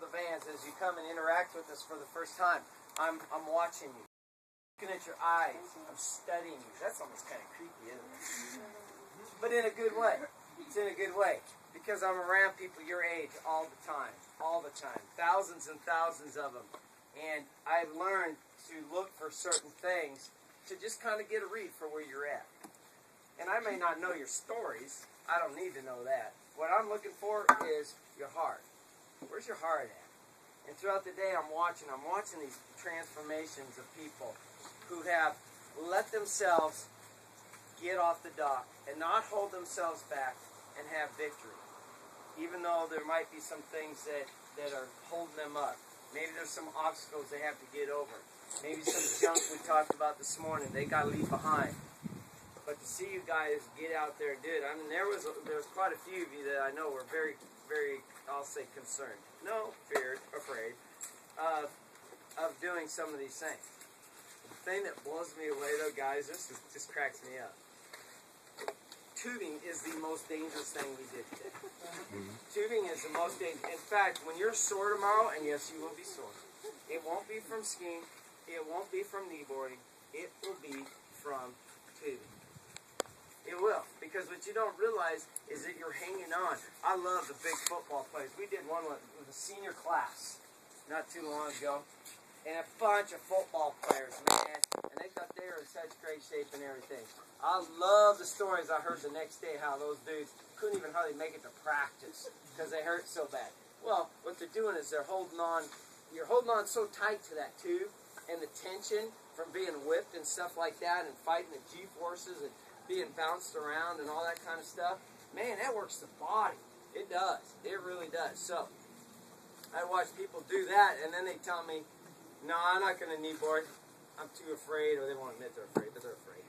of the vans, as you come and interact with us for the first time, I'm watching you. Looking at your eyes. I'm studying you. That's almost kind of creepy, isn't it? But in a good way. It's in a good way. Because I'm around people your age all the time. All the time. Thousands and thousands of them. And I've learned to look for certain things to just kind of get a read for where you're at. And I may not know your stories. I don't need to know that. What I'm looking for is your heart. Where's your heart at? And throughout the day I'm watching these transformations of people who have let themselves get off the dock and not hold themselves back and have victory. Even though there might be some things that are holding them up. Maybe there's some obstacles they have to get over. Maybe some junk we talked about this morning they got to leave behind. But to see you guys get out there and do it, I mean, there was quite a few of you that I know were very, very, I'll say, concerned. No, feared, afraid of doing some of these things. The thing that blows me away, though, guys, this just cracks me up. Tubing is the most dangerous thing we did today. Tubing is the most dangerous. In fact, when you're sore tomorrow, and yes, you will be sore, it won't be from skiing, it won't be from kneeboarding, it will be from tubing. It will, because what you don't realize is that you're hanging on. I love the big football players. We did one with a senior class not too long ago, and a bunch of football players, man, and they thought they were in such great shape and everything. I love the stories I heard the next day how those dudes couldn't even hardly make it to practice because they hurt so bad. Well, what they're doing is they're holding on. You're holding on so tight to that tube and the tension from being whipped and stuff like that and fighting the G-forces and being bounced around and all that kind of stuff. Man, that works the body. It does. It really does. So, I watch people do that, and then they tell me, no, I'm not going to kneeboard. I'm too afraid, or they won't admit they're afraid, but they're afraid.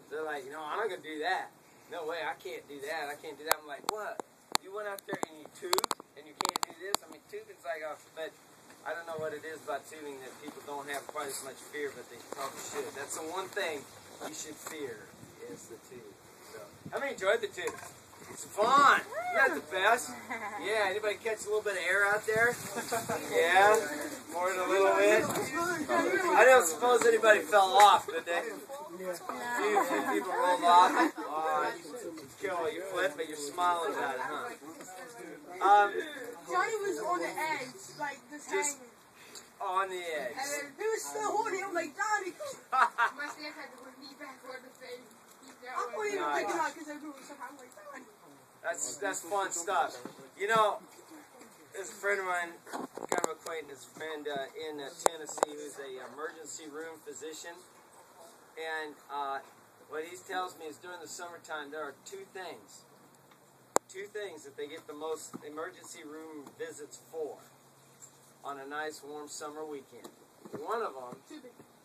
They're like, no, I'm not going to do that. No way, I can't do that. I can't do that. I'm like, what? You went out there and you tubed, and you can't do this? I mean, tubing's like, but I don't know what it is about tubing that people don't have quite as much fear, but they probably should. That's the one thing you should fear. Is the tube. So, how many enjoyed the tube? It's fun. Isn't that the best? Yeah, anybody catch a little bit of air out there? Yeah? More than a little bit? I don't suppose anybody fell off, did they? A few people rolled off. Oh, kill you flip, but you're smiling about it, huh? Johnny was on the edge, like this just hanging. On the edge. And then he was still holding him like Johnny. My step had to put me back on the face. I couldn't even pick it up because I grew somehow like Johnny. That's fun stuff. You know, there's a friend of mine, kind of acquaintance, friend in Tennessee, who's a emergency room physician, and what he tells me is during the summertime there are two things that they get the most emergency room visits for on a nice warm summer weekend. One of them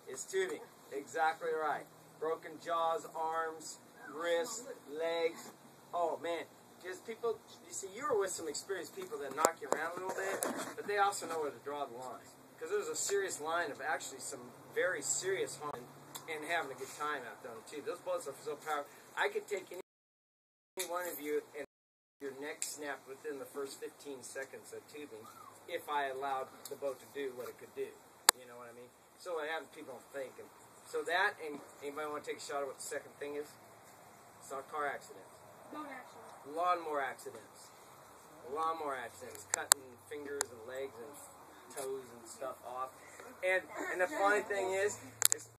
is tubing. Exactly right. Broken jaws, arms, wrists, legs. Oh man. Just people, you see, you were with some experienced people that knock you around a little bit, but they also know where to draw the line. Because there's a serious line of actually some very serious harm and having a good time out there on the tube. Those boats are so powerful. I could take any one of you and your neck snapped within the first 15 seconds of tubing if I allowed the boat to do what it could do. You know what I mean? So I have people thinking. So that, and anybody want to take a shot at what the second thing is? It's not car accidents. Don't actually. Lawnmower accidents. Lawnmower accidents. Cutting fingers and legs and toes and stuff off. And the funny thing is,